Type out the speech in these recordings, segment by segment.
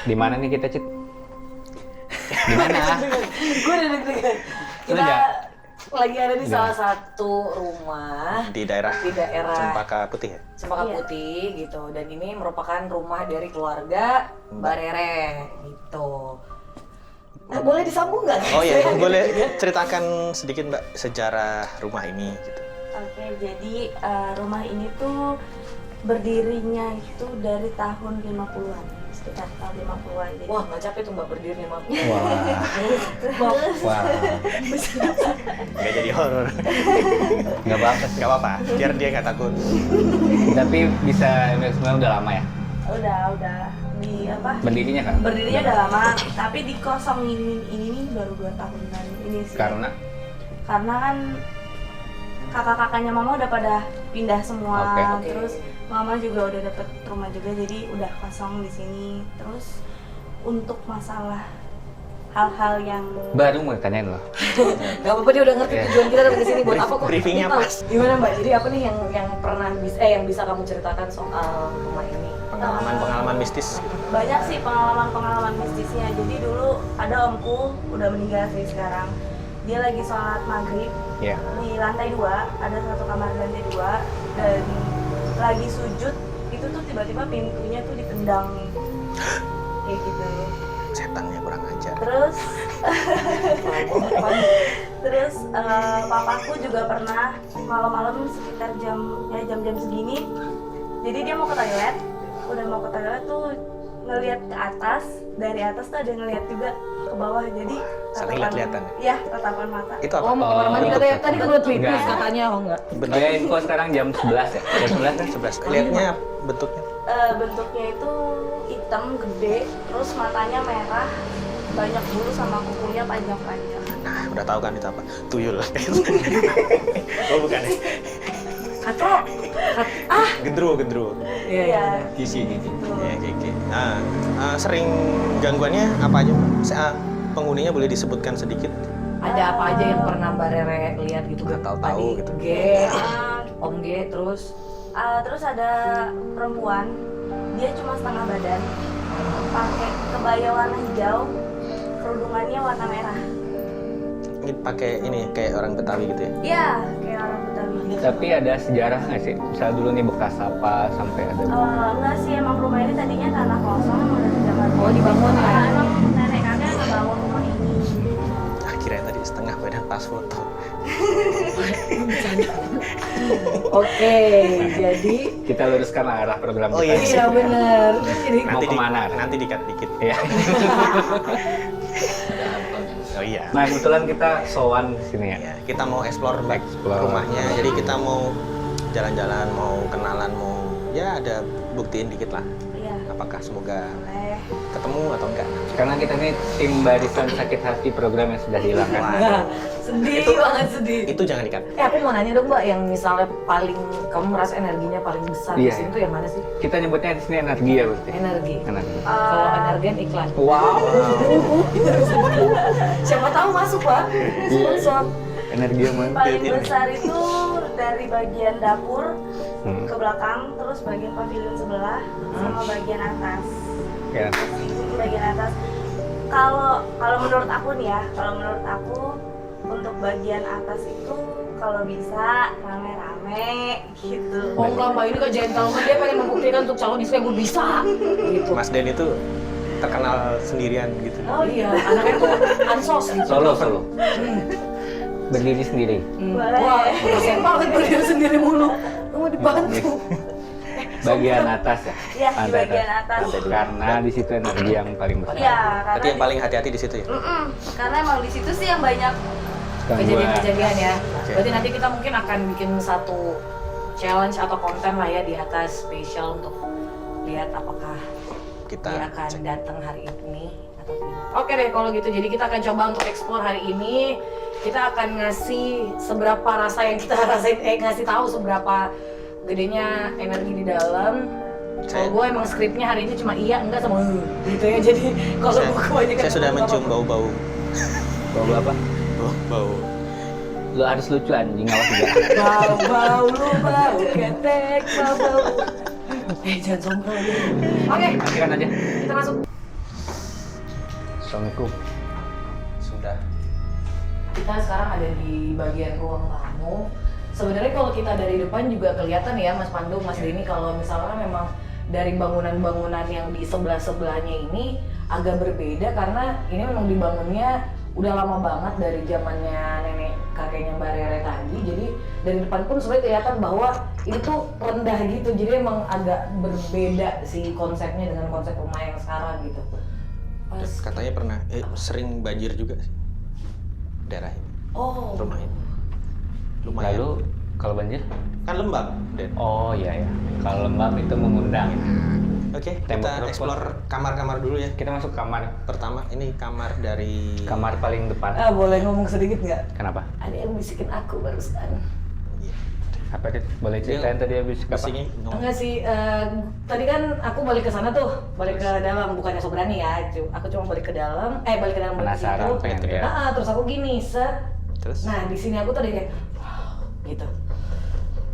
Di mana nih kita, Cit? Di mana? Gue udah deg-degan. Kita lagi ada di salah satu rumah di daerah Cempaka Putih ya? Cempaka Putih gitu. Dan ini merupakan rumah dari keluarga Mbak Rere gitu. Boleh disambung nggak? Oh iya, boleh ceritakan sedikit Mbak sejarah rumah ini gitu. Oke, jadi rumah ini tuh berdirinya itu dari tahun 50-an, sekitar tahun 50-an. Jadi, Wah, nggak capek tuh Mbak berdiri 50. Wah. Nggak jadi horor. Nggak apa-apa sih. Nggak apa-apa, biar dia nggak takut. Tapi bisa sebenarnya udah lama ya? udah di apa? Berdirinya kan? Berdirinya udah lama, tapi dikosongin ini nih baru 2 tahunan ini sih. Karena kan kakak-kakaknya mama udah pada pindah semua. Oke. Terus mama juga udah dapet rumah juga, jadi udah kosong di sini. Terus untuk masalah hal-hal yang baru mau tanyain loh. Gak apa-apa, dia udah ngerti tujuan kita datang ke sini buat apa kok. Briefingnya Kita tahu. pas. Gimana Mbak? Jadi apa nih yang pernah yang bisa kamu ceritakan soal rumah ini? Pengalaman mistis. banyak sih pengalaman mistisnya. Jadi dulu ada omku udah meninggal sih sekarang. Dia lagi sholat maghrib Iya. di lantai 2, ada satu kamar lantai 2 dan lagi sujud itu tuh tiba-tiba pintunya tuh ditendang kayak gitu. Setannya kurang ajar. Terus papaku juga pernah malam-malam sekitar jam-jam segini. Jadi dia mau ke toilet, udah mau ke toilet tuh ngelihat ke atas, dari atas tuh ada ngelihat juga ke bawah. Jadi Saling lihat-lihatan. Iya, tatapan mata. Itu apa? Oh, mau kamar mandi katanya tadi kebelet pipis Enggak. katanya, oh enggak. Ya info sekarang jam 11 ya? Jam 11 kan? 11. Lihatnya bentuknya. Bentuknya itu hitam gede, terus matanya merah, banyak bulu sama kukunya panjang-panjang. Nah, udah tahu kan itu apa? Tuyul. Oh, bukan ya? Katrok. Gendruwo. Iya. Gigi. Ya, kayak. Nah, sering gangguannya apa aja? Penghuninya boleh disebutkan sedikit? Ada apa aja yang pernah Mbak Rere lihat gitu? Nggak tahu-tahu Tadi gitu. G, Om G, terus Terus ada perempuan, dia cuma setengah badan, pakai kebaya warna hijau, kerudungannya warna merah. Ini pakai ini kayak orang Betawi gitu ya? Iya, kayak orang Betawi gitu. Tapi ada sejarah nggak sih? Misal dulu nih bekas apa sampai ada Enggak sih, emang rumah ini tadinya tanah kosong, emang dari zaman Oh, dibangun ya? Emang nenek kakek ngebangun rumah ini. Akhirnya tadi setengah badan pas foto. Oke, jadi kita luruskan arah program Oh, kita. iya. iya bener. Jadi Mau kemana? Nanti dikat dikit. Iya. Oh iya. Nah kebetulan kita sowan di sini ya. Ya, kita mau explore Explore. rumahnya. Jadi kita mau jalan-jalan, mau kenalan, mau ya ada buktiin dikit lah. Iya. Apakah semoga Boleh. ketemu atau enggak? Karena kita ini tim barisan sakit hati program yang sudah dihilangkan. Nah, sedih banget sedih. Itu jangan dikat. Aku mau nanya dong Mbak, yang misalnya paling kamu merasa energinya paling besar di Iya. sini tuh yang mana sih? Kita nyebutnya di sini energi ya berarti. Energi. Energi. Kalau energen iklan. Wow. Siapa tahu masuk Pak. Sponsor. Energi yang mana? Paling besar itu dari bagian dapur Hmm. ke belakang, terus bagian pavilion sebelah, sama bagian atas. Ya. Bagian atas. Kalau menurut aku nih ya, kalau menurut aku untuk bagian atas itu kalau bisa rame-rame gitu. Oh enggak Mbak, ini kan gentleman, dia pengen membuktikan untuk calon istri gue bisa gitu. Mas Den itu terkenal sendirian gitu. Oh iya, anaknya tuh ansos gitu. Solo. Berdiri sendiri. Boleh. Wah, kasian banget berdiri sendiri mulu. Kamu dibantu. Bagian atas ya. Iya, di Lantai bagian atas. Karena di situ energi yang paling besar. Iya, Berarti yang paling hati-hati di situ ya? karena emang di situ sih yang banyak. Gangguan. Kejadian-kejadian ya. Oke. Berarti nanti kita mungkin akan bikin satu challenge atau konten lah ya di atas spesial untuk lihat apakah Kita dia akan cek. datang hari ini atau tidak. Oke deh kalau gitu, jadi kita akan coba untuk explore hari ini. Kita akan ngasih seberapa rasa yang kita rasain, ngasih tahu seberapa gedenya energi di dalam. Kalau gue emang skripnya hari ini cuma iya enggak sama gitu ya. Jadi kalau Saya, gue kebanyakan saya sudah ngomong mencium apa-apa. bau-bau. Bau apa? Bau. Lu harus lucu anjing, awas juga. Bau lu bau ketek bau. Jangan sombong. Oke, Matikan aja. kita masuk. Assalamualaikum. Sudah. Kita sekarang ada di bagian ruang tamu. Sebenarnya kalau kita dari depan juga kelihatan ya Mas Pandu, Mas Denny, kalau misalnya memang dari bangunan-bangunan yang di sebelah-sebelahnya ini agak berbeda karena ini memang dibangunnya udah lama banget dari zamannya nenek kakeknya Mbak Rere tadi. Jadi dari depan pun sebenarnya kelihatan bahwa ini tuh rendah gitu. Jadi emang agak berbeda sih konsepnya dengan konsep rumah yang sekarang gitu. Pas. Katanya pernah sering banjir juga sih daerah ini. Oh. Rumah ini. Lumayan. Lalu kalau banjir? Kan lembab, Den. Oh iya ya. Kalau lembab itu mengundang. Oke, Tembok kita berapa? explore kamar-kamar dulu ya. Kita masuk kamar. Pertama, ini kamar dari Kamar paling depan. Boleh ngomong sedikit nggak? Kenapa? Ada yang bisikin aku barusan. Iya. Apa itu? Boleh ceritain tadi habis apa? Bisiknya Enggak sih, tadi kan aku balik ke sana tuh, balik ke dalam, bukannya so berani ya, aku cuma balik ke dalam, balik ke dalam, balik ke Penasaran, situ. pengen lihat. Terus aku gini, set. Terus? Nah di sini aku tadi kayak, gitu.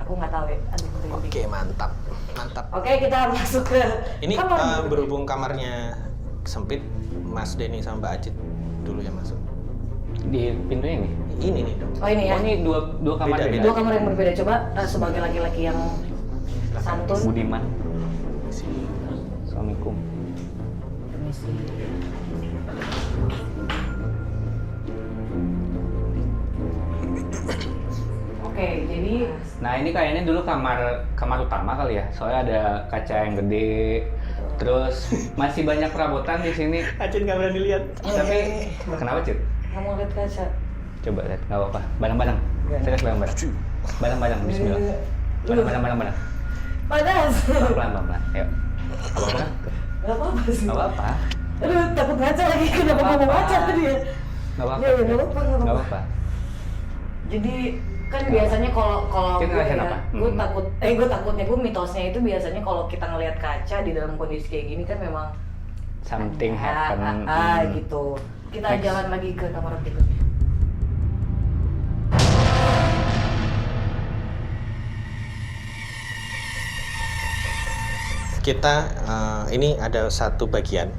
Aku nggak tahu ya, aduh merinding. Oke, mantap. Mantap. Oke, kita masuk ke Ini kamar. berhubung kamarnya sempit, Mas Denny sama Mbak Acit dulu yang masuk. Di pintunya ini? Ini nih dong. Oh ini ya, Oh ini dua kamar Beda, beda. dua kamar yang berbeda. Coba sebagai laki-laki yang santun. Budiman. Sini. Assalamualaikum. Permisi. Oke, jadi Nah ini kayaknya dulu kamar utama kali ya. Soalnya ada kaca yang gede. Terus masih banyak perabotan di sini. Acit nggak berani lihat. Tapi kenapa Cid? kamu lihat kaca. Coba lihat, nggak apa-apa. Barang-barang. Serius barang-barang. Barang-barang. Bismillah. Barang-barang. Panas. Pelan-pelan. Ayo. Apa-apa? Gak apa-apa sih. Nggak apa-apa. Aduh, takut ngaca lagi. Kenapa Nggak kamu apa-apa. ngaca tadi ya? Nggak apa-apa. Ya, ya, nggak apa-apa, nggak Nggak apa-apa. apa-apa. Jadi kan biasanya kalau Kita gue ngerasain ya, apa? gue takutnya gue mitosnya itu biasanya kalau kita ngelihat kaca di dalam kondisi kayak gini kan memang Something happen. gitu. Kita Next. jalan lagi ke kamar berikutnya. Kita ini ada satu bagian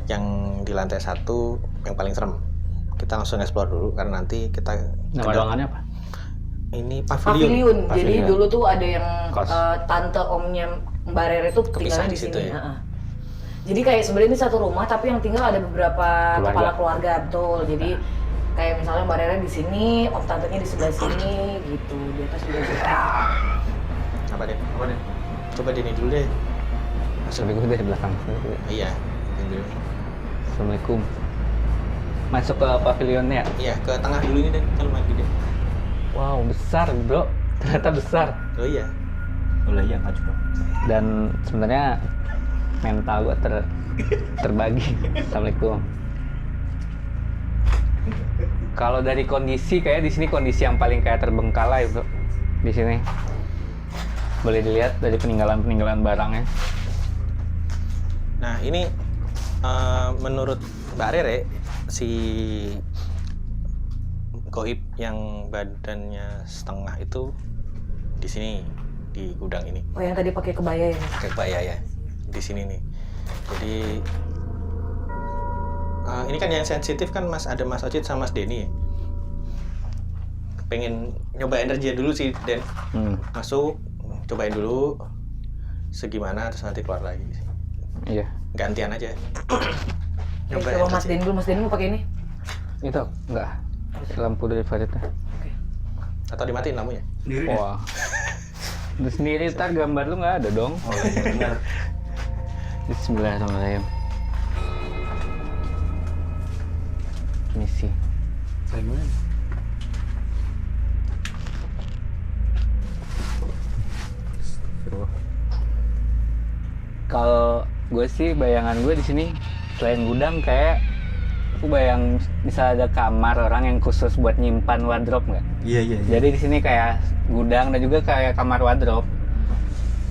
yang di lantai 1 yang paling serem. Kita langsung explore dulu karena nanti kita Nama ke- ruangannya apa? Ini Pavilion. Jadi Pavilion. dulu tuh ada yang Kos. tante omnya Mbak Rere tuh Kepisah tinggalnya di di situ sini. ya? Jadi kayak sebenarnya ini satu rumah tapi yang tinggal ada beberapa Keluarga. kepala keluarga, betul. Jadi kayak misalnya Mbak Rere di sini, om tantenya di sebelah sini gitu. Di atas juga gitu. apa deh? Coba Denny dulu deh. Assalamualaikum dari belakang. Iya, Denny dulu. Assalamualaikum. Masuk ke pavilionnya. Iya, ke tengah dulu ini deh, kalau mandi deh. Wow, besar bro. Ternyata besar. Oh iya. Boleh ya, maju dong. Dan sebenarnya mental gua terbagi. Assalamualaikum. Kalau dari kondisi kayak di sini kondisi yang paling kayak terbengkalai bro. Di sini. Boleh dilihat dari peninggalan barangnya. Nah, ini menurut Mbak Rere, si goib yang badannya setengah itu di sini, di gudang ini. Oh yang tadi pakai kebaya ya? Pakai kebaya ya, di sini nih. Jadi ini kan yang sensitif kan ada Mas Ocit sama Mas Denny ya. Pengen nyoba energi dulu sih, Den. Masuk, cobain dulu segimana, terus nanti keluar lagi. Iya. Gantian aja. Coba Mas Den dulu, Mas Den mau pakai ini? Itu enggak. Lampu dari Farita. Atau dimatiin lampunya? Wah. Lu sendiri ntar gambar lu nggak ada dong. Oh iya benar. Bismillahirrahmanirrahim. Misi. Kalau gue sih bayangan gue di sini selain gudang kayak aku bayang bisa ada kamar orang yang khusus buat nyimpan wardrobe nggak? Iya. Jadi di sini kayak gudang dan juga kayak kamar wardrobe.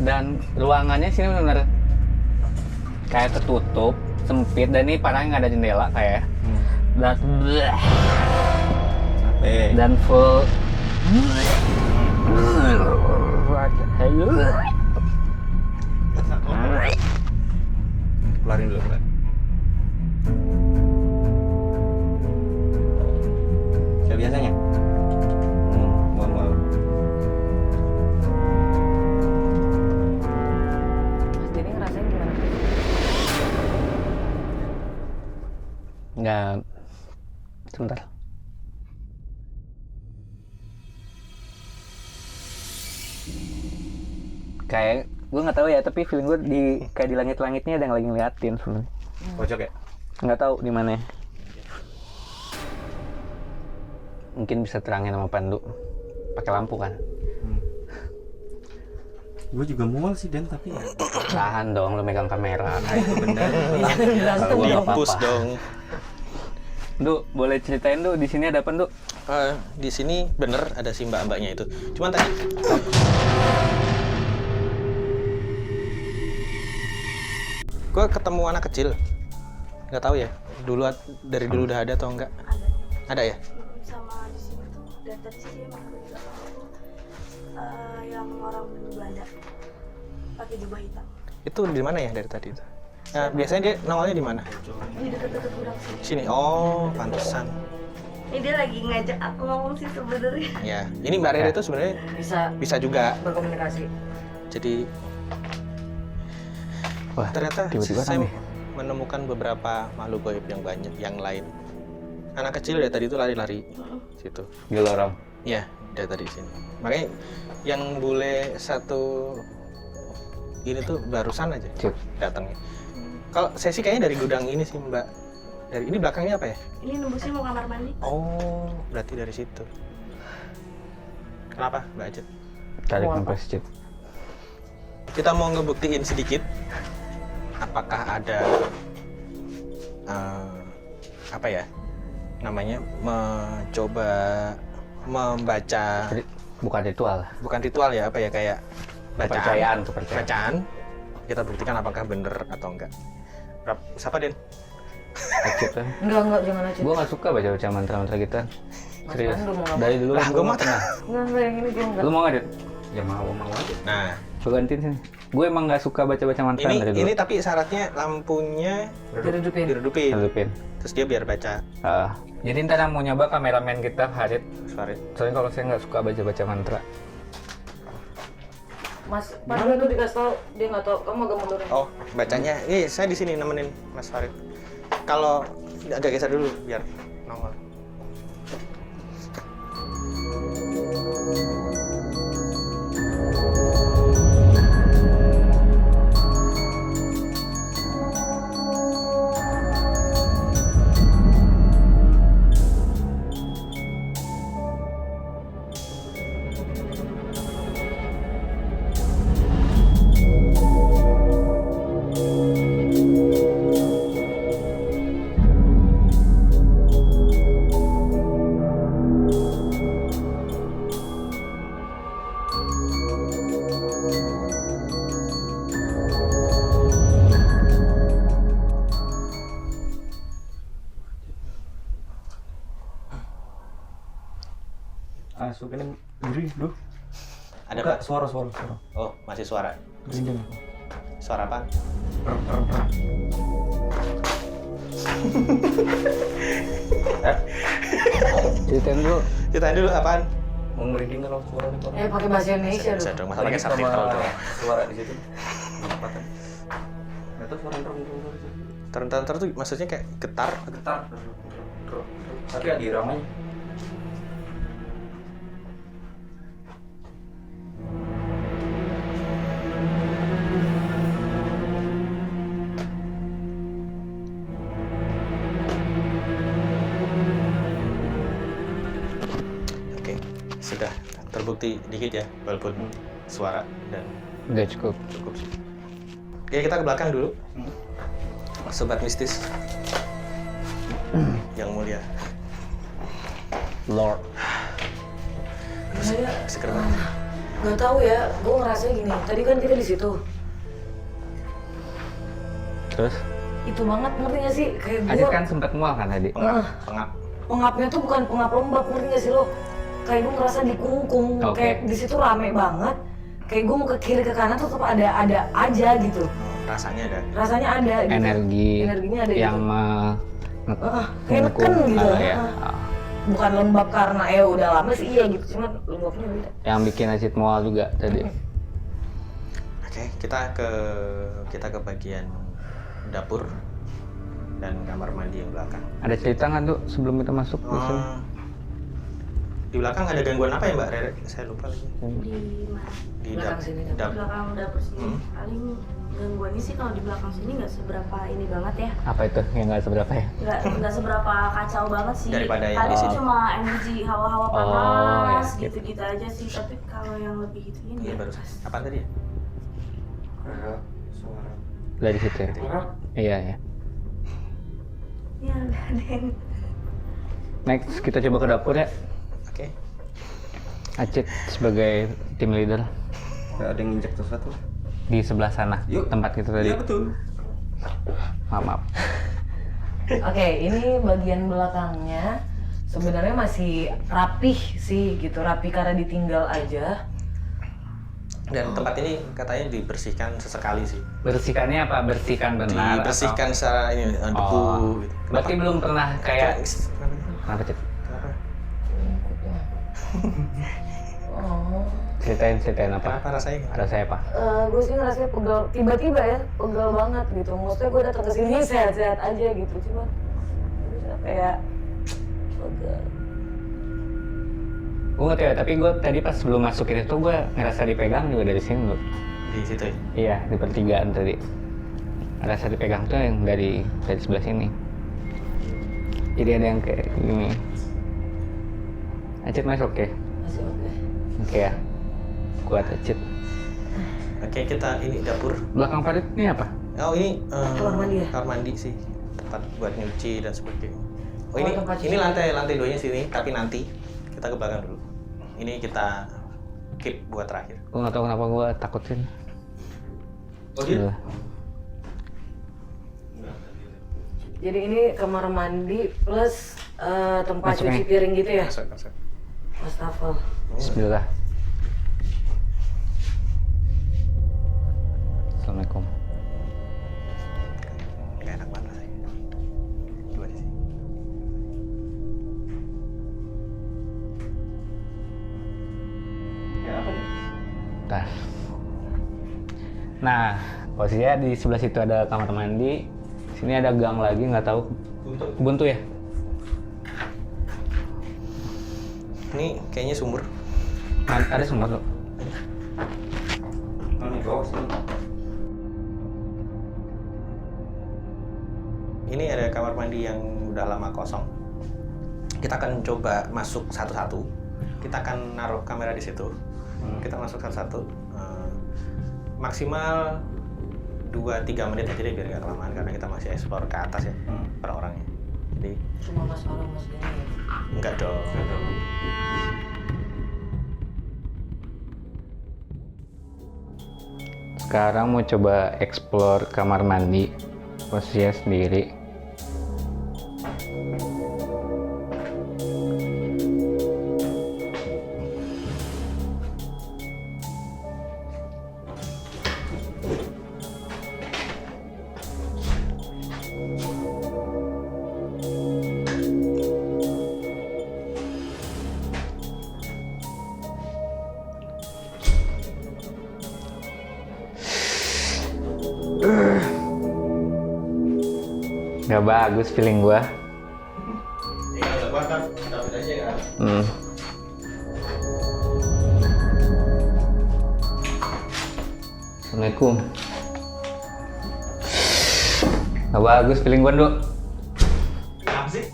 Dan ruangannya sini benar-benar kayak tertutup, sempit dan ini parahnya nggak ada jendela kayak. Dan full Keluarin dulu, Pak. Enggak. Sebentar. Kayak gue nggak tahu ya, tapi feeling gue kayak di langit-langitnya ada yang lagi ngeliatin sebenarnya. Pojok ya? Nggak tahu di mana. Mungkin bisa terangin sama Pandu. Pakai lampu kan? Gue juga mual sih Den, tapi ya. Tahan dong, lu megang kamera. Itu benar. Berantem Gua nggak dong. Dipus apa-apa. dong. Du, boleh ceritain Du, di sini ada apa Du? Di sini bener ada si mbak-mbaknya itu. Cuman tadi gue ketemu anak kecil. Nggak tahu ya. Dari dulu udah ada atau enggak? Ada ya? Sama di sini tuh dari tadi sih dia emang bilang yang orang Belanda pakai jubah hitam. Itu di mana ya dari tadi itu? Nah, biasanya dia nongolnya di mana? Ini deket-deket gudang sini. Sini. Oh, pantesan. Ini dia lagi ngajak aku ngomong sih sebenarnya. Ya, ini Mbak Rere itu sebenarnya bisa juga. berkomunikasi. Jadi Wah, ternyata tiba-tiba saya rame. menemukan beberapa makhluk gaib yang banyak yang lain. Anak kecil dari tadi itu lari-lari situ. Di lorong. Ya, dari tadi sini. Makanya yang bule satu ini tuh barusan aja Cip. datangnya. Kalau saya sih kayaknya dari gudang ini sih Mbak. Dari ini belakangnya apa ya? Ini nembusnya mau kamar mandi. Oh, berarti dari situ. Kenapa Mbak Ajit? Tarik Mau apa? nafas Cip. Kita mau ngebuktiin sedikit apakah ada apa ya namanya, mencoba membaca, Bukan ritual. bukan ritual ya, apa ya, kayak Kepercayaan. bacaan. Kita buktikan apakah bener atau enggak. Siapa Den? Acip kan. Enggak, jangan aja. Gue nggak suka baca mantra-mantra kita. Serius. Pandu mau ngapain? Dari dulu Lah, gue gua mau mah pernah. Enggak, yang ini gue enggak. Lu mau nggak Dit? Ya mau aja. Nah, Gue gantiin sini. Gue emang nggak suka baca-baca mantra dari dulu. ini tapi syaratnya lampunya Diredupin. dirudupin. Hidupin. Terus dia biar baca. Jadi ntar yang mau nyoba kameramen kita Harit. Sorry. Soalnya kalau saya nggak suka baca-baca mantra. Mas, Pandu itu dikasih tau, dia nggak tahu. Kamu agak mundur. Oh, bacanya. Saya di sini nemenin Mas Farid. Kalau agak geser dulu biar nongol. Masuk ini diri, duh. Ada Enggak, Pak? suara. Oh, masih suara. Merinding. Suara apa? Ceritain dulu. Ceritain dulu apaan? Mau merinding kalau suara nih Pak. Pakai bahasa Indonesia Bisa dong. dong, masa pakai subtitle dong. Suara di situ. Tempatan. Itu suara Ter tuh maksudnya kayak getar. getar. Tapi ada iramanya. Oke, sudah terbukti dikit ya, walaupun suara dan Udah cukup. cukup sih. Oke, kita ke belakang dulu. Sobat mistis yang mulia. Lord. Saya Seger banget. nggak tahu ya. Gue ngerasa gini. Tadi kan kita di situ. Terus? Itu banget, ngerti nggak sih? Kayak Adit gue kan sempat mual kan tadi? Pengap. pengapnya tuh bukan pengap lembab, ngerti nggak sih lo? Kayak gue ngerasa dikungkung. Oke. Kayak di situ rame banget. Kayak gue mau ke kiri ke kanan tuh tetap ada aja gitu. Rasanya ada. Rasanya ada. Gitu. Energinya ada yang gitu. Kayak neken gitu. ya. Bukan lembab karena udah lama sih iya gitu, cuman lembabnya beda. Yang bikin Acit mual juga tadi. Oke, kita ke bagian dapur. dan kamar mandi yang belakang. Ada cerita nggak tuh sebelum kita masuk di sini? Di belakang ada gangguan apa ya Mbak Rere? Saya lupa lagi. Di mana? Di Belakang sini, Di belakang dapur sini. Paling gangguannya sih kalau di belakang sini nggak seberapa ini banget ya. Apa itu yang nggak seberapa ya? Nggak seberapa kacau banget sih. Daripada yang paling di sih sini. cuma energi hawa-hawa Oh, panas ya, gitu-gitu aja sih. Tapi kalau yang lebih itu ini Iya baru. Apaan tadi ya? Kayak suara. Dari situ ya? Iya ya. ya nggak ada yang Next kita coba ke dapur ya. Oke. Acit sebagai tim leader Kayak ada yang injek sesuatu. di sebelah sana Yuk. tempat kita tadi. Iya betul. Maaf. Oke, ini bagian belakangnya sebenarnya masih rapih sih gitu, rapi karena ditinggal aja. Dan tempat ini katanya dibersihkan sesekali sih. Bersihkannya apa? Bersihkan benar? Dibersihkan secara ini debu. Oh. Gitu. Berarti belum pernah kayak Kenapa? kenapa Cit? Kenapa? Oh. Ceritain apa? Kenapa rasanya? Rasanya apa? Gue sih ngerasanya pegel, tiba-tiba ya, pegel banget gitu. Maksudnya gue datang ke sini sehat-sehat aja gitu, cuma bisa kayak pegel. Gue nggak tahu ya, tapi gue tadi pas sebelum masukin itu gue ngerasa dipegang juga dari sini loh. Di situ ya? Iya, di pertigaan tadi. Rasa dipegang tuh yang dari sebelah sini. Jadi ada yang kayak gini. Acit masuk ya? Masih oke. Oke ya. Kuat Acit. Oke, kita ini dapur. Belakang Farid ini apa? Oh ini Kamar mandi ya? Kamar mandi sih, tempat buat nyuci dan sebagainya. Oh, Oh, ini tempat ini cuci. lantai 2-nya sini, tapi nanti kita ke belakang dulu. Ini kita keep buat terakhir. Gue nggak tahu kenapa gue takutin. Oh dia? Jadi ini kamar mandi plus tempat Masuk cuci nih. piring gitu ya? Masuk. Wastafel. Bismillah. Assalamualaikum. Nggak enak banget rasanya. Dua di sini. Ya apa nih? Bentar. Nah, posisinya di sebelah situ ada kamar mandi. Sini ada gang lagi, nggak tahu. Buntu ya? Ini kayaknya sumur. Ada semua tuh. Mana di bawah sini? Ini ada kamar mandi yang udah lama kosong. Kita akan coba masuk satu-satu. Kita akan naruh kamera di situ. Kita masuk satu-satu. Maksimal 2-3 menit aja deh biar nggak kelamaan karena kita masih explore ke atas ya per orangnya. Jadi Cuma masalah mas gini ya. enggak dong. Sekarang mau coba explore kamar mandi. Posisinya sendiri. Gak bagus feeling gua. Ya udah kuat kan, dapat aja kan. Assalamualaikum. Gak bagus feeling gua, Dok. Kenapa sih?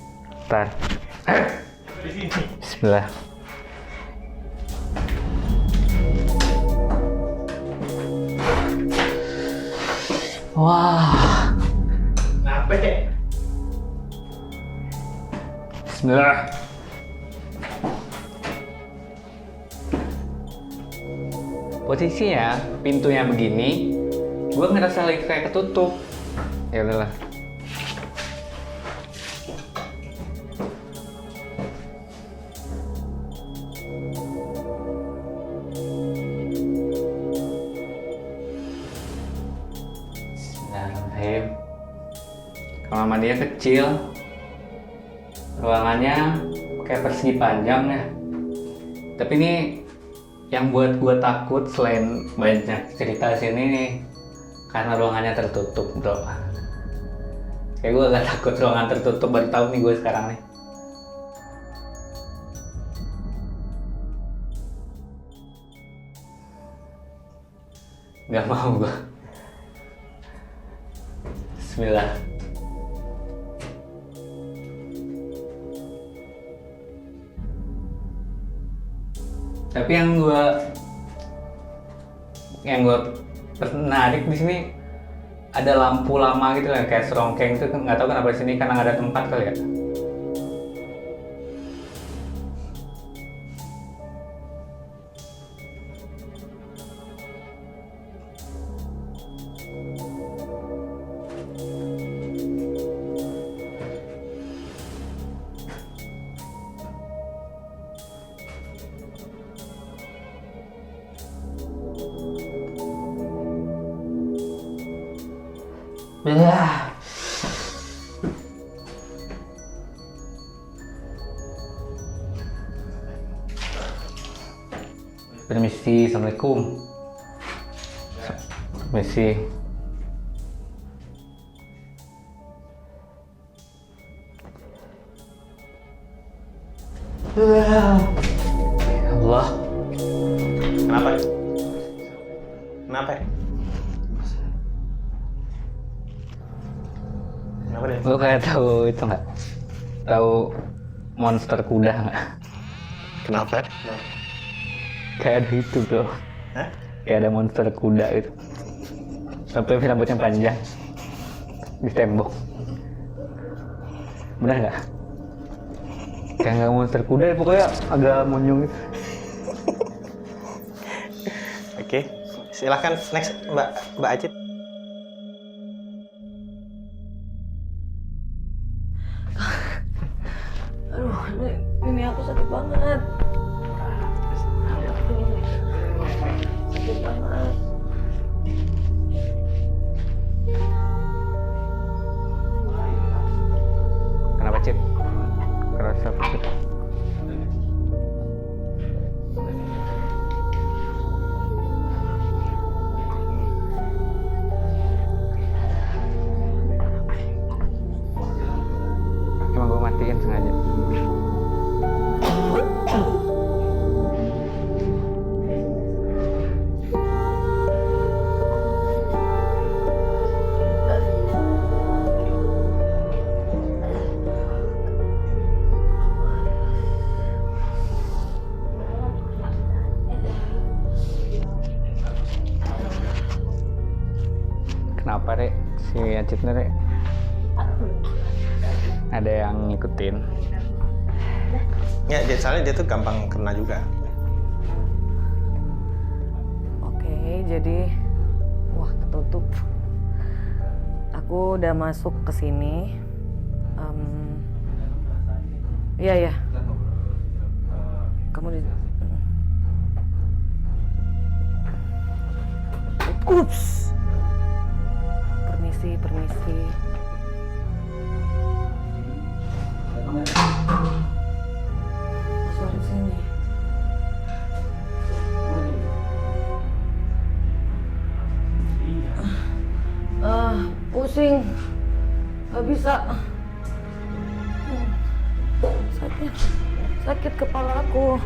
Ntar. Di sini. Bismillah. Wah. Kenapa ya? Bismillah. Posisinya pintunya begini, gue ngerasa lagi kayak ketutup. Ya udahlah. Bismillahirrahmanirrahim. Kamar mandinya kecil, ruangannya kayak persegi panjang ya. Tapi ini yang buat gue takut selain banyak cerita sini nih, karena ruangannya tertutup, bro. Kayak gue agak takut ruangan tertutup, baru tahu nih gue sekarang nih. Gak mau gue. Bismillah. Tapi yang gue menarik di sini ada lampu lama gitu kan, kayak serongkeng itu, nggak tahu kenapa di sini, karena nggak ada tempat kali ya. Ya. Permisi, assalamualaikum. Permisi. Ya Allah. Kenapa? Kenapa? Kenapa deh? Lu kayak tahu itu nggak? Tahu monster kuda nggak? Kenapa? Kayak ada itu bro. Hah? Kayak ada monster kuda gitu. Sampai rambutnya panjang di tembok. Benar nggak? Kayak nggak monster kuda, pokoknya agak monyong gitu. Oke, silahkan next Mbak Acit. Aduh, ini aku sakit banget. Sakit banget. Kenapa Cip? Kerasa Cip? Emang gue matiin sengaja. Kenapa Rek? Si Acitnya Rek? Ada yang ngikutin. Ya, soalnya dia tuh gampang kena juga. Oke, jadi wah ketutup. Aku udah masuk ke sini. Iya ya. Kamu di. Ups. Permisi. Masuk di sini. Pusing. Gak bisa. Sakit kepala aku.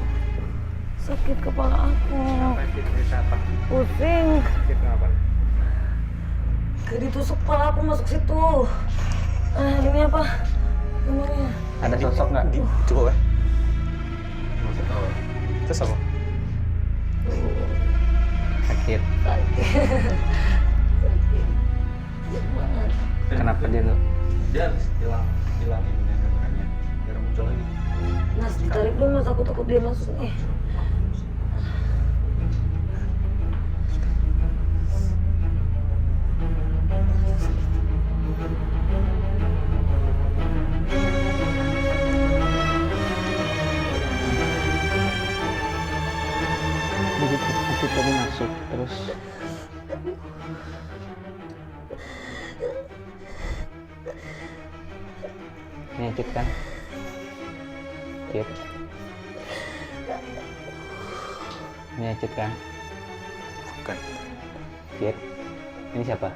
Pusing. Kayak ditusuk kepala aku masuk situ. Ini apa? Namanya. Ada sosok nggak? Cukup ya? Terus apa? Sakit. Sakit banget. Kenapa dia tuh? Dia harus hilang ininya kameranya biar muncul lagi. Mas, ditarik dulu mas, aku takut dia masuk nih. Begitu Acit tadi masuk terus. Ini Acit kan? Acit. Ini Acit kan? Bukan. Acit. Ini siapa?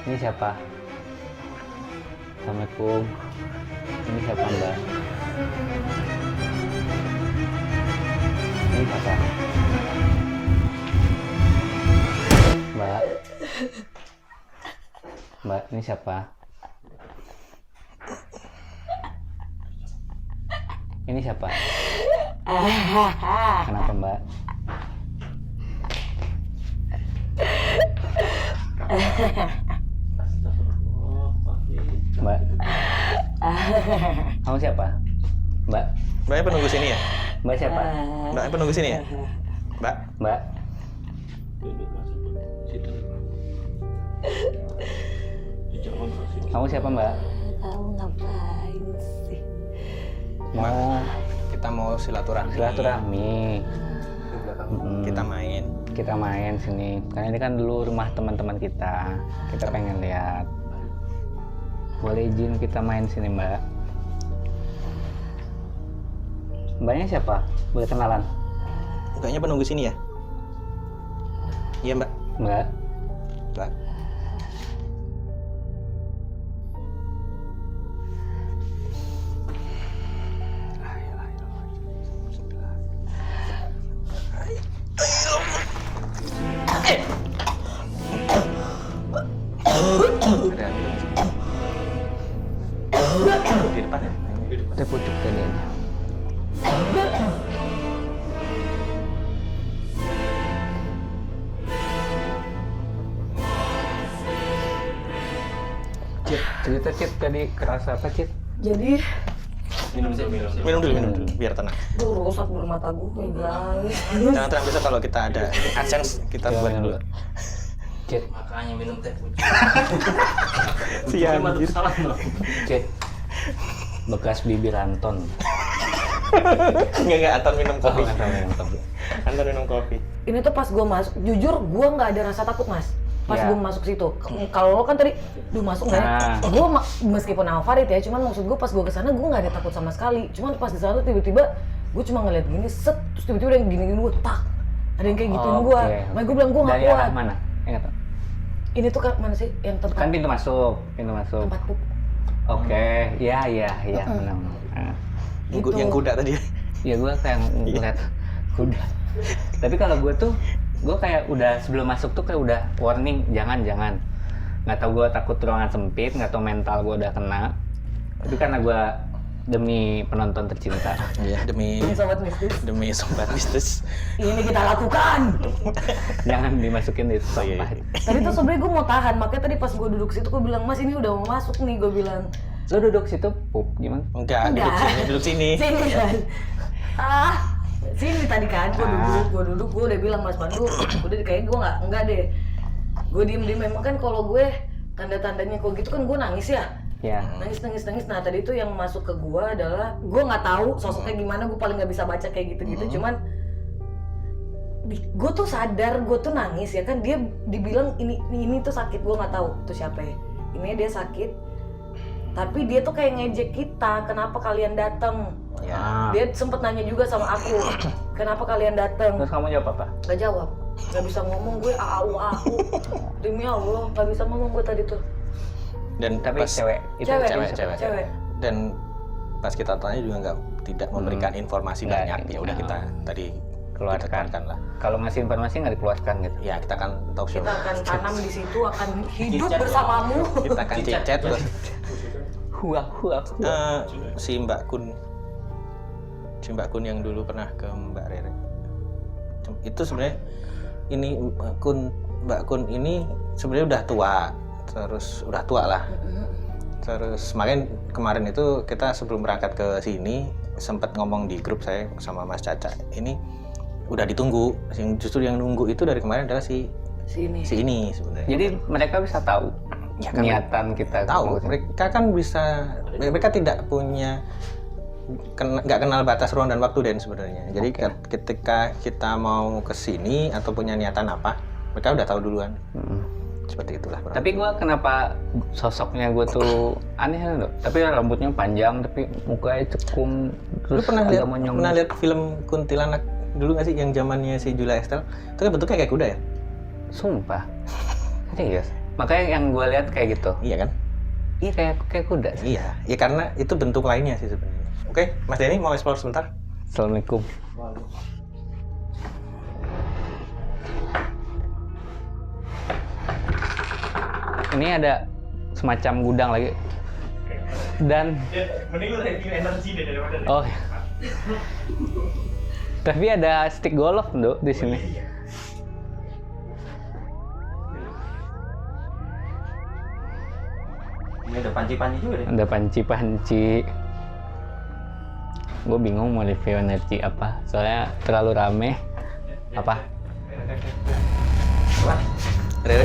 Ini siapa? Assalamualaikum. Ini siapa Mbak? Ini siapa? Mbak? Mbak, ini siapa? Ini siapa? Kenapa Mbak? Mbak, kamu siapa? Mbak, Mbaknya penunggu sini ya? Mbak siapa? Mbaknya penunggu sini ya? Mbak? Mbak, kamu siapa Mbak? Kamu ngapain sih? Mau Kita mau silaturahmi. silaturahmi. Kita main. Sini. Karena ini kan dulu rumah teman-teman kita. Kita pengen lihat. Boleh izin kita main sini Mbak? Mbaknya siapa? Boleh kenalan? Mbaknya penunggu sini ya? Iya Mbak. Mbak, Mbak. Di depan ya? kita pucuk tadi aja. Cit, cerita Cit tadi kerasa apa Cit? Jadi, Minum Minum dulu, biar tenang. rusak bermata gue guys. Jangan terang besok kalau kita ada AdSense, kita buat dulu. Cit, Makanya minum teh putih. Siap, anjir. Salah loh. Cit, bekas bibir Anton. Enggak, Anton minum kopi. Nggak tahu yang tahu. Anton minum kopi. Ini tuh pas gue masuk, jujur gue nggak ada rasa takut mas. Pas Ya. gue masuk situ, kalau lo kan tadi, duh masuk nggak ya? Nah. Gue meskipun Alfarid ya, cuman maksud gue pas gue kesana gue nggak ada takut sama sekali. Cuman pas di sana tuh tiba-tiba gue cuma ngeliat gini, set, terus tiba-tiba ada yang gini-gini gue, tak, ada yang kayak gituin gue. Makanya gue bilang gue nggak Dari arah kuat. mana? Ingat tak? Ini tuh kan mana sih yang tempat Kan pintu masuk. tempat pup. Oke, iya, benar. Nah. Gitu. Yang kuda tadi. Ya gue kayak ngeliat kuda. Tapi kalau gue tuh, gue kayak udah sebelum masuk tuh kayak udah warning, jangan. Nggak tahu gue takut ruangan sempit, nggak tahu mental gue udah kena. Itu karena gue demi penonton tercinta. Iya, demi Sobat mistis, sobat mistis. ini kita lakukan. Jangan dimasukin di sampah. Tadi tuh sebenarnya gue mau tahan, makanya tadi pas gue duduk situ gue bilang, mas ini udah mau masuk nih, gue bilang. Lo duduk situ, pup, gimana? Enggak, duduk sini. Sini kan. Sini tadi kan, gue duduk, gue udah bilang Mas Pandu, udah kayaknya gue enggak deh. Gue diem memang kan kalau gue tanda-tandanya kok gitu kan gue nangis ya. Ya. Nangis. Nah tadi tuh yang masuk ke gue adalah, gue nggak tahu sosoknya gimana, gue paling nggak bisa baca kayak gitu-gitu. Cuman gue tuh sadar, gue tuh nangis ya kan, dia dibilang ini tuh sakit, gue nggak tahu tuh siapa ya. Ini dia sakit, tapi dia tuh kayak ngejek kita, kenapa kalian datang? Ya. Dia sempet nanya juga sama aku, kenapa kalian datang? Terus kamu jawab apa? Gak jawab, gak bisa ngomong gue au. Demi Allah, gak bisa ngomong gue tadi tuh. Dan Tapi pas cewek. Itu Cewek. Dan pas kita tanya juga tidak memberikan informasi Nggak, banyak. Ya udah kita tadi keluarkan. kita lah. Kalau ngasih informasi nggak dikeluarkan gitu. Ya kita kan talk show. Kita akan tanam di situ, akan hidup bersamamu. Kita akan chat loh. Huak. Si Mbak Kun yang dulu pernah ke Mbak Rere. Itu sebenarnya ini Mbak Kun ini sebenarnya udah tua lah. Terus kemarin itu kita sebelum berangkat ke sini sempat ngomong di grup saya sama Mas Caca. Ini udah ditunggu. Justru yang nunggu itu dari kemarin adalah si ini sebenarnya. Jadi mereka bisa tahu Ya, kan niatan kita. tahu. Mereka kan mereka tidak punya nggak kenal batas ruang dan waktu Den sebenarnya. Jadi ketika kita mau ke sini atau punya niatan apa, mereka udah tahu duluan. Seperti itulah. Tapi gue kenapa sosoknya gue tuh aneh loh. Tapi rambutnya panjang, tapi mukanya cekum. Lu Terus pernah agak monyong. lihat film Kuntilanak dulu nggak sih yang zamannya si Julia Estelle? Itu kan bentuknya kayak kuda ya? Sumpah. Serius? Makanya yang gue lihat kayak gitu. Iya kan? Iya kayak kuda sih. Iya, ya karena itu bentuk lainnya sih sebenarnya. Oke, Mas Denny mau explore sebentar? Assalamualaikum. Ini ada semacam gudang lagi. Dan Mending lu review energi deh daripada oh. Tapi ada stick golf Ndo di sini. Ini ada panci-panci juga deh. Ada panci-panci. Gue bingung mau review energi apa. Soalnya terlalu rame. Apa? Wah, Rere,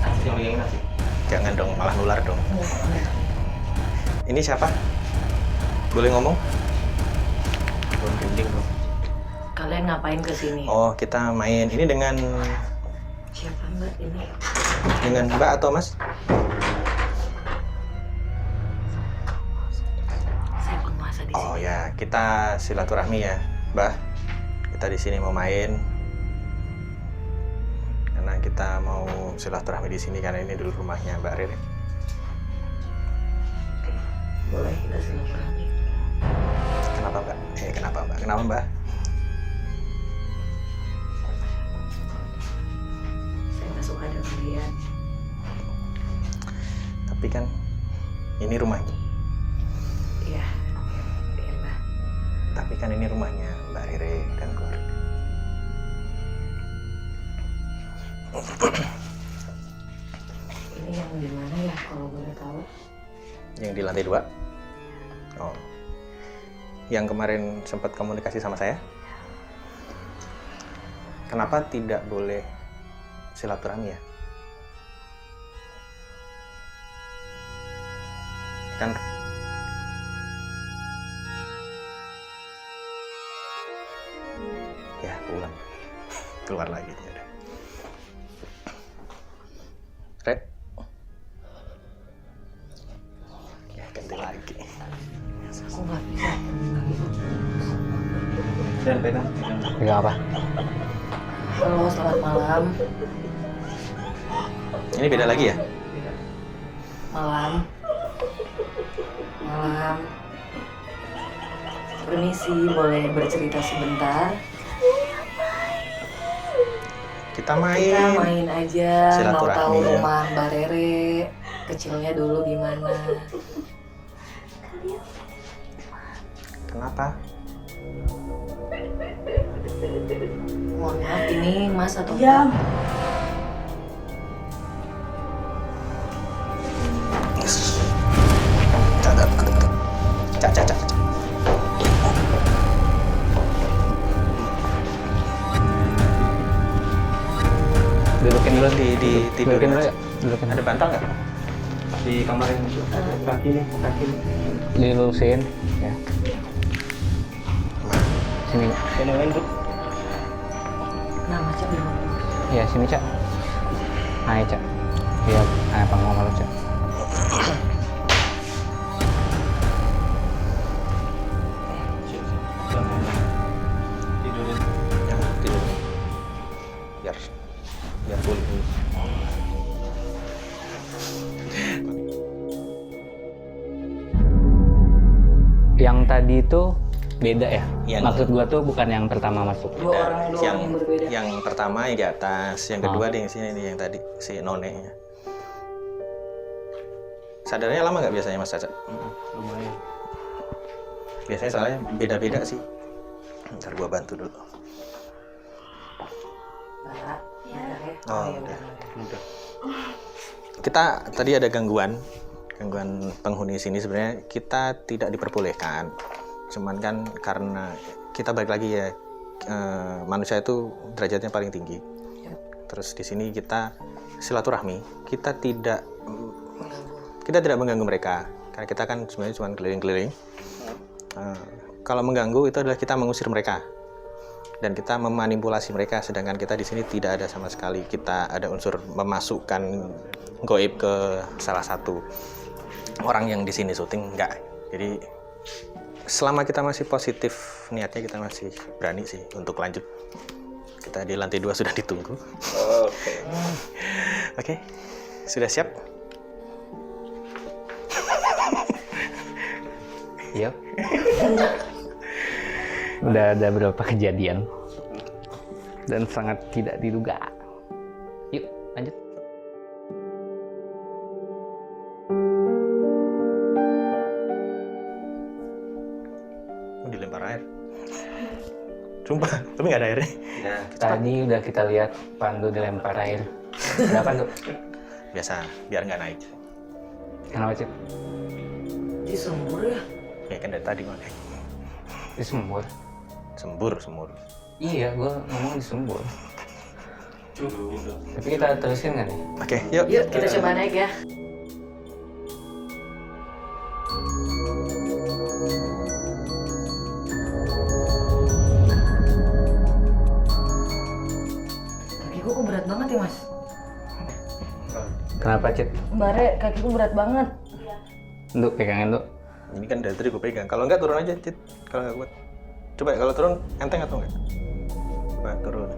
nasi yang megangin nasi. jangan dong, malah nular dong. Ini siapa? Boleh ngomong? Belum branding bro. Kalian ngapain kesini? Oh, kita main ini dengan Siapa mbak ini? Mbak atau Mas? Saya penguasa di sini. Oh ya, kita silaturahmi ya, Mbah. Kita di sini mau main. Karena kita mau silaturahmi di sini karena ini dulu rumahnya Mbak Rere. Boleh kita silaturahmi. Kenapa Mbak? Kenapa Mbak? Kenapa Mbak? Saya nggak suka ada kalian. Tapi kan ini rumahnya. Iya, iya mbak. Tapi kan ini rumahnya Mbak Rere dan keluarga. Ini yang di mana ya kalau boleh tahu? Yang di lantai 2. Oh. Yang kemarin sempat komunikasi sama saya. Kenapa tidak boleh silaturahmi ya? Kan ya pulang. Keluar lagi ya udah. Red. Ya ganti lagi. Aku nggak bisa. Dan pegang. Pegang apa? Halo, selamat malam. Ini beda lagi ya? Malam. Malam. Permisi, boleh bercerita sebentar? Kita Kita main. main aja, mau Silaturahmi tahu ya. rumah Mbak Rere kecilnya dulu gimana? Kenapa? Mohon maaf, ini Mas atau Diam. Cak. Dudukin dulu. Di tidur. Dudukin dulu ya. Dudukin. Ada bantal nggak? Di kamar yang itu. Kaki nih. Dilurusin. Ya. Sini. Yang lain tuh. Nama Cak belum? Ya sini Cak. Hai Cak. Iya. Apa ngomong lu Cak? Tidurin. Yang tidur. Biar pulih. Yang tadi itu beda ya? Yang- Maksud gua tuh bukan yang pertama masuk. Dua orang yang yang berbeda. yang pertama yang di atas, yang kedua Oh. di sini nih yang tadi si nonenya. Sadarnya lama nggak biasanya Mas Caca? Lumayan. Biasanya soalnya beda-beda sih. Ntar gua bantu dulu. Mbak, bentar ya. Oh, iya, udah. benar. Udah. Kita tadi ada gangguan penghuni sini sebenarnya kita tidak diperbolehkan. Cuman kan karena kita balik lagi ya manusia itu derajatnya paling tinggi. Ya. Terus di sini kita silaturahmi, kita tidak mengganggu mereka karena kita kan sebenarnya cuma keliling-keliling. Kalau mengganggu itu adalah kita mengusir mereka dan kita memanipulasi mereka, sedangkan kita di sini tidak ada sama sekali. Kita ada unsur memasukkan goib ke salah satu orang yang di sini syuting, enggak. Jadi selama kita masih positif niatnya, kita masih berani sih untuk lanjut. Kita di lantai 2 sudah ditunggu. Oke. Oke, sudah siap? Iya. Udah ada beberapa kejadian dan sangat tidak diduga. Yuk, lanjut. Dilempar air. Sumpah, tapi nggak ada airnya. Ya. Tadi udah kita lihat Pandu dilempar air. Berapa tuh? Biasa, biar nggak naik. Kenapa Cip? Di sumur ya? Ya kan dari tadi makanya. Di sumur. Sembur. Iya, gua ngomong di sumur. Tapi kita terusin nggak nih? Oke, yuk. Yuk kita coba naik ya. Kakiku kok berat banget ya mas? Kenapa Cip? Bare, kakiku berat banget. Untuk pegangin tuh. Ini kan dari tadi gue pegang. Kalau nggak turun aja, Cit. Kalau nggak kuat. Coba kalau turun enteng atau enggak? Coba turun.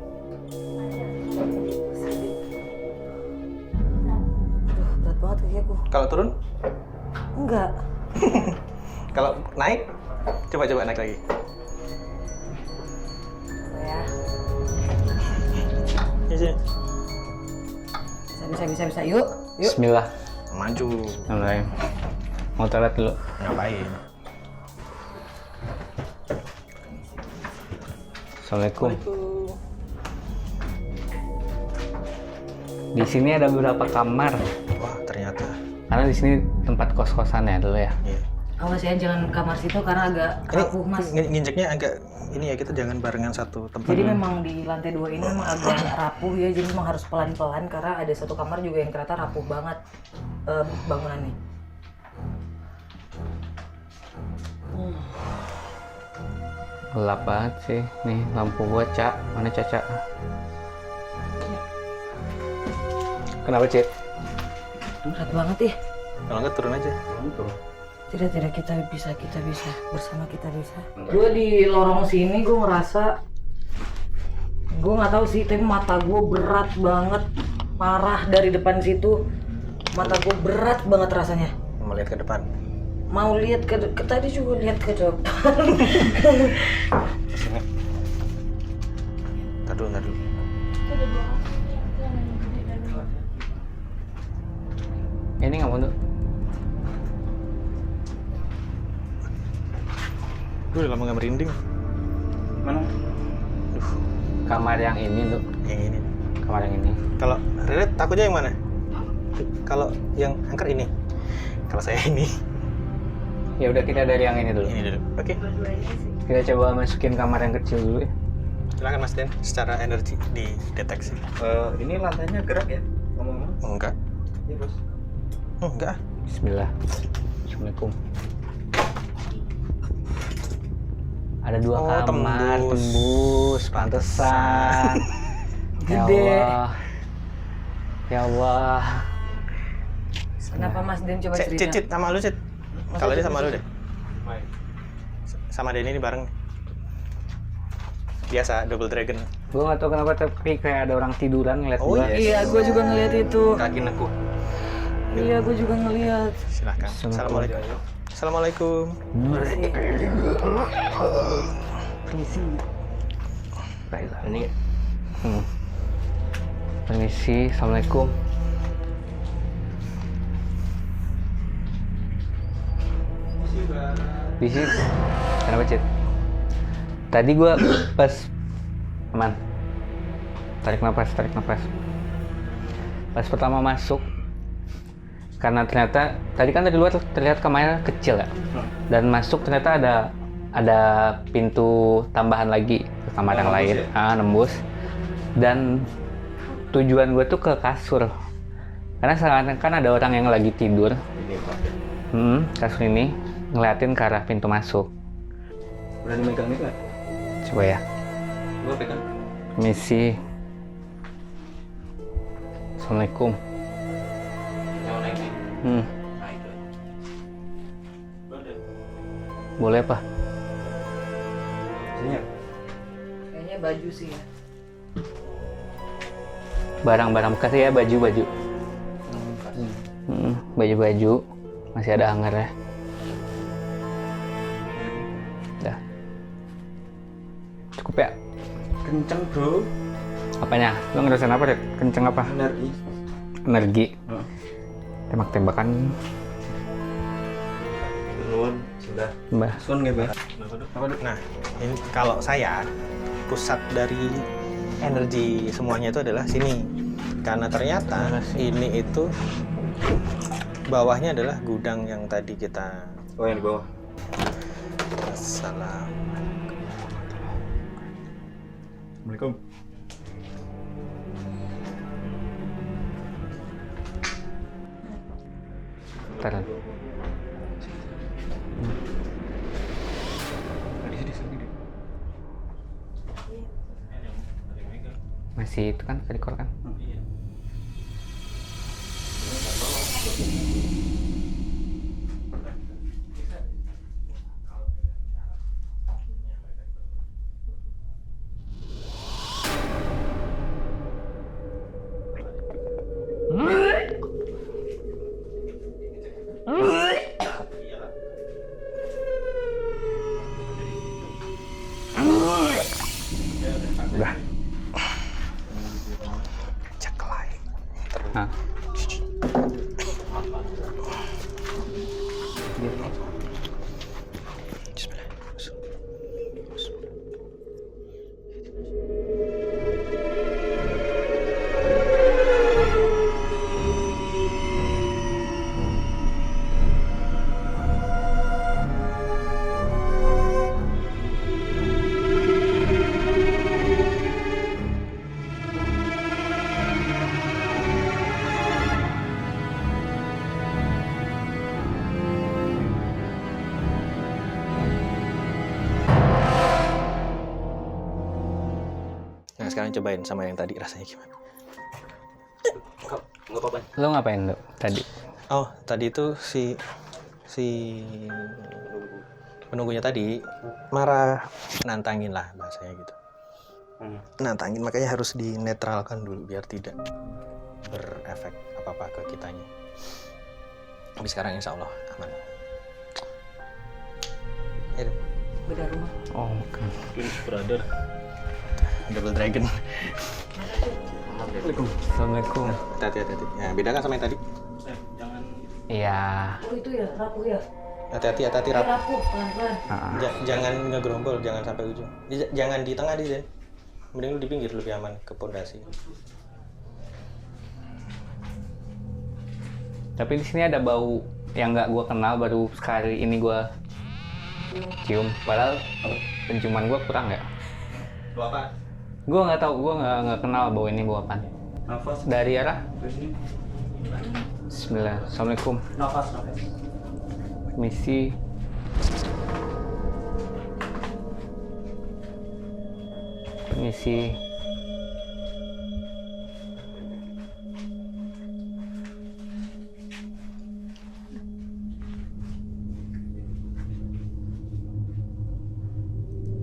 Aduh, berat banget kakiku. Kalau turun, Enggak. kalau naik, coba naik lagi. Ya, Iya. bisa. Yuk. Bismillah. Maju. Mulai. Mau toilet dulu. Ngapain? Assalamualaikum. Di sini ada beberapa kamar. Wah, ternyata. Karena di sini tempat kos-kosan ya dulu ya. Iya. Awas ya, jangan kamar situ karena agak rapuh mas. Nginjeknya agak ini ya, kita jangan barengan satu tempat. Jadi memang di lantai 2 ini memang agak rapuh ya, jadi memang harus pelan-pelan karena ada satu kamar juga yang ternyata rapuh banget bangunannya. Gelap banget sih. Nih lampu gua, Cak. Mana Caca? Kenapa, Cik? Berat banget ya. Kalau nggak turun aja. Tidak, kita bisa. Bersama kita bisa. Gue di lorong sini gue ngerasa, gue nggak tahu sih, tapi mata gue berat banget, parah dari depan situ. Mata gue berat banget rasanya. Mau lihat ke depan. Mau lihat ke tadi juga lihat ke depan. Sini. Ntar dulu. Ini nggak mau tuh. Gue udah lama nggak merinding. Mana? Duh, Kamar yang ini tuh. yang ini. Kamar yang ini. Kalau Rere takutnya yang mana? Kalau yang angker ini. Kalau saya ini. Ya udah, kita dari yang ini dulu. Ini dulu. Oke. Kita coba masukin kamar yang kecil dulu ya. Silakan Mas Den, secara energi dideteksi. Ini lantainya gerak ya? Ngomong-ngomong. Enggak. Iya bos. Enggak. Bismillah. Assalamualaikum. Ada dua Oh, kamar, tembus. tembus, pantesan. Ya Gede. Allah. Ya Allah. Kenapa Mas Den coba Cit, cerita? sama lu, Cit. Kalau dia sama lu deh. Baik. Sama Denny ini bareng. Biasa, double dragon. Gue gak tau kenapa tapi kayak ada orang tiduran ngeliat Oh, gua. iya. Iya, gue juga ngeliat itu. Kaki nekuh. Iya, gue juga ngeliat. Silahkan. Assalamualaikum. Assalamualaikum. Ini Permisi, Assalamualaikum. Bisi, kenapa Cit? Tadi gue pas aman. Tarik nafas. Pas pertama masuk, karena ternyata tadi kan dari luar terlihat kamarnya kecil ya, dan masuk ternyata ada pintu tambahan lagi ke kamar yang lain, nembus. Dan tujuan gue tuh ke kasur, karena sekarang kan ada orang yang lagi tidur. ini Pak. Kasur ini ngeliatin ke arah pintu masuk. Berani megang ini nggak? Coba ya. Gua pegang. Misi. Assalamualaikum. Yang naik nih. Nah itu. Boleh apa? Sini ya. Kayaknya baju sih ya. Barang-barang bekas ya, baju-baju. Baju-baju masih ada hanger ya. Dah. Cukup ya? Kenceng bro. Apanya? Lo ngerasain apa, Dek? Kenceng apa? Energi. Energi. Tembak-tembakan. Nuwun sudah. Mbah. Sun nggih, Mbak. Apa tuh? Nah, ini kalau saya pusat dari energi semuanya itu adalah sini. Karena ternyata ini itu bawahnya adalah gudang yang tadi kita. Oh, yang di bawah. Assalamualaikum. Bentar. Masih itu kan, record kan? Udah. Ceklay. Nah. Nah, sekarang cobain sama yang tadi rasanya gimana? Enggak apa-apa. Lo ngapain lo tadi? Oh, tadi itu si penunggunya tadi marah, nantangin lah bahasanya gitu. Nantangin, makanya harus dinetralkan dulu biar tidak berefek apa-apa ke kitanya. Tapi sekarang insya Allah aman. Ya, Beda rumah. Oh, bukan. Twins brother. Double Dragon. Assalamualaikum. Hati-hati. Ya, beda kan sama yang tadi? Jangan. Iya. Oh itu ya, rapuh ya? Hati-hati Kayak rapuh, pelan-pelan. Jangan ngegerombol, jangan sampai ujung. Jangan di tengah deh. Mending lu di pinggir lebih aman ke pondasi. Tapi di sini ada bau yang nggak gue kenal, baru sekali ini gue cium. Padahal penciuman gue kurang ya. Lu apa? Gue nggak tahu, gue nggak kenal bau ini bau apaan. Nafas. Dari arah. Terus ini. Bismillah. Assalamualaikum. Nafas. Misi. Misi.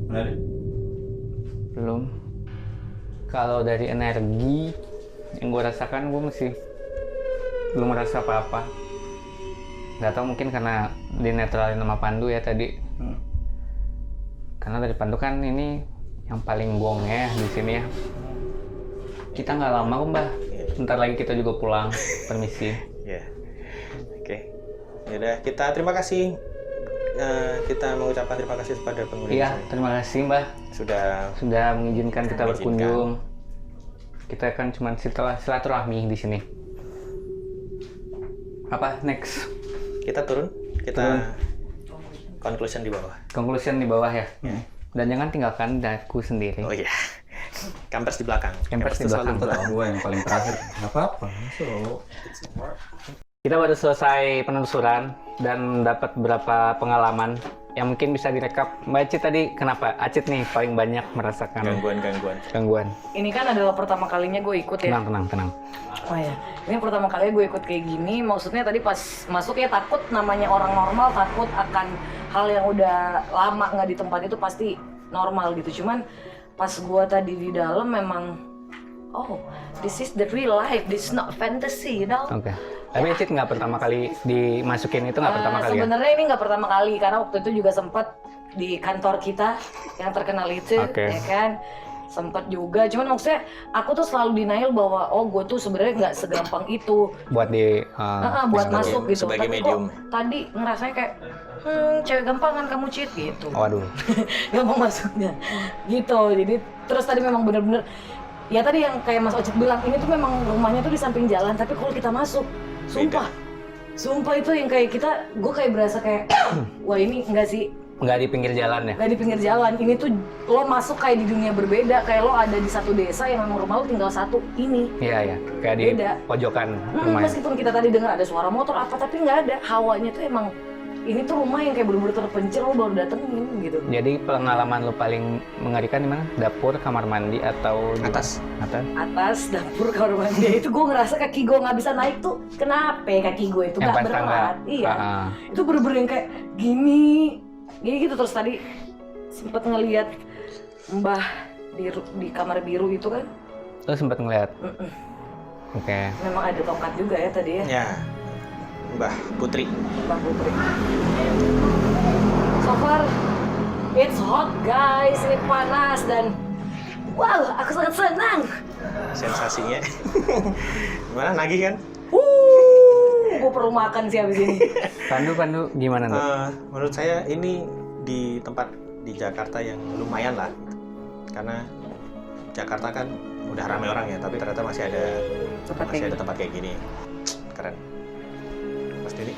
Benar. Belum. Kalau dari energi yang gue rasakan, gue masih belum merasa apa-apa. Nggak tahu, mungkin karena dinetralin sama Pandu ya tadi. Karena dari Pandu kan ini yang paling gongnya di sini ya. Kita nggak lama kok, Mbah. Bentar lagi kita juga pulang. Permisi. Ya. Oke. Yaudah, kita terima kasih. Kita mengucapkan terima kasih kepada penghuni. Iya, terima kasih, Mbah. Sudah mengizinkan kita berkunjung. Kita kan cuma silaturahmi di sini. Apa next? kita turun. Conclusion di bawah. Conclusion di bawah ya. Dan jangan tinggalkan daku sendiri. Oh iya. Campers di belakang. Campers di itu selalu belakang. belakang. Gua yang paling terakhir. Enggak apa-apa. So, Kita baru selesai penelusuran dan dapat beberapa pengalaman yang mungkin bisa direkap. Mbak Acit tadi kenapa? Acit nih paling banyak merasakan gangguan. Ini kan adalah pertama kalinya gue ikut ya. Tenang. Oh ya, ini pertama kali gue ikut kayak gini. Maksudnya tadi pas masuk ya takut, namanya orang normal takut akan hal yang udah lama nggak di tempat itu pasti normal gitu. Cuman pas gua tadi di dalam memang, oh, this is the real life, this is not fantasy, you know. Oke. Tapi Cit nggak pertama kali dimasukin itu nggak pertama kali ya? Sebenarnya ini nggak pertama kali karena waktu itu juga sempat di kantor kita yang terkenal itu, Oke. ya kan. Sempat juga, cuman maksudnya aku tuh selalu denial bahwa oh gue tuh sebenarnya nggak segampang itu Buat di buat masuk gitu. sebagai Tapi medium. kok tadi ngerasanya kayak cewek gampangan kamu cheat gitu. waduh. Gampang masuknya gitu. Jadi terus tadi memang bener-bener ya tadi yang kayak Mas Ocit bilang, ini tuh memang rumahnya tuh di samping jalan, tapi kalau kita masuk sumpah itu yang kayak gue kayak berasa kayak wah ini enggak sih, Nggak di pinggir jalan ya? nggak di pinggir jalan, ini tuh lo masuk kayak di dunia berbeda, kayak lo ada di satu desa yang memang rumah lo tinggal satu ini. Iya, iya. Kayak di Beda. pojokan rumahnya. Meskipun kita tadi dengar ada suara motor apa, tapi nggak ada, hawanya tuh emang ini tuh rumah yang kayak bener-bener terpencil, lo baru datengin gitu. Jadi pengalaman lo paling mengerikan di mana? Dapur, kamar mandi, atau di Atas. atas? Atas dapur kamar mandi itu gue ngerasa kaki gue nggak bisa naik tuh, kenapa ya kaki gue itu Yang nggak pas tangga. berat. Iya, itu bener-bener yang kayak gini gitu. Terus tadi sempet ngeliat Mbah di kamar biru itu kan, Lo sempat ngeliat? Oke. memang ada tongkat juga ya tadi ya, Ya, Mbah Putri. Mbah Putri. So far it's hot guys, ini panas dan wow, aku sangat senang. Sensasinya. Gimana, nagih kan? Gue perlu makan sih abis ini. Pandu gimana tuh? Menurut saya ini di tempat di Jakarta yang lumayan lah, karena Jakarta kan udah ramai orang ya, tapi ternyata masih ada tempat kayak gini. Keren. Pasti ini.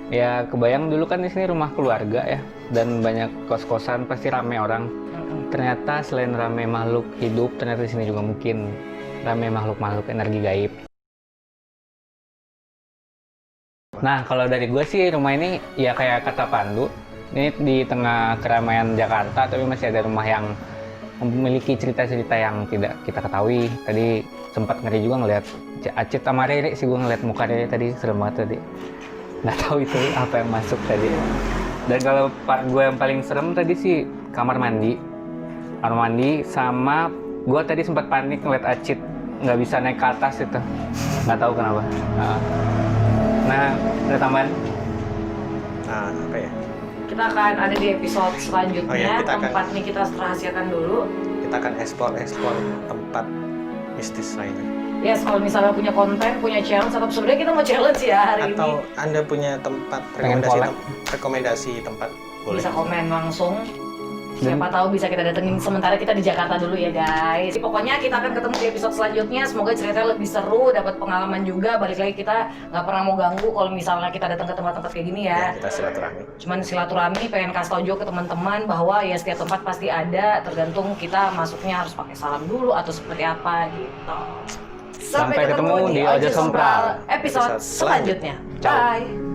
Ya kebayang dulu kan di sini rumah keluarga ya, dan banyak kos-kosan, pasti rame orang. Ternyata selain rame makhluk hidup, ternyata di sini juga mungkin rame makhluk-makhluk energi gaib. Nah, kalau dari gue sih rumah ini ya kayak kata Pandu, ini di tengah keramaian Jakarta, tapi masih ada rumah yang memiliki cerita-cerita yang tidak kita ketahui. Tadi sempat ngeri juga ngeliat Acit sama Rere sih, gue ngeliat muka Rere tadi, serem banget tadi. Nggak tahu itu apa yang masuk tadi. Dan kalau part gue yang paling serem tadi sih kamar mandi. Kamar mandi sama gue tadi sempat panik ngeliat Acit nggak bisa naik ke atas itu. Nggak tahu kenapa. Nah, ada tambahan? Nah, apa ya? Kita akan ada di episode selanjutnya. Oh iya, kita akan- Tempat ini kita rahasiakan dulu. Kita akan explore tempat mistis lainnya. Yes, kalau misalnya punya konten, punya challenge, atau sebenarnya kita mau challenge ya hari Atau Anda punya tempat Pengen collab? rekomendasi tempat, ini. boleh. Bisa komen langsung. Siapa tahu bisa kita datengin, sementara kita di Jakarta dulu ya guys. Pokoknya kita akan ketemu di episode selanjutnya. Semoga ceritanya lebih seru, dapat pengalaman juga. Balik lagi, kita nggak pernah mau ganggu kalau misalnya kita datang ke tempat-tempat kayak gini ya. Kita silaturahmi. Cuman silaturahmi, pengen kasih tau juga ke teman-teman bahwa ya setiap tempat pasti ada, tergantung kita masuknya harus pakai salam dulu atau seperti apa gitu. Sampai ketemu di Ojo Sompral episode selanjutnya. Ciao. Bye.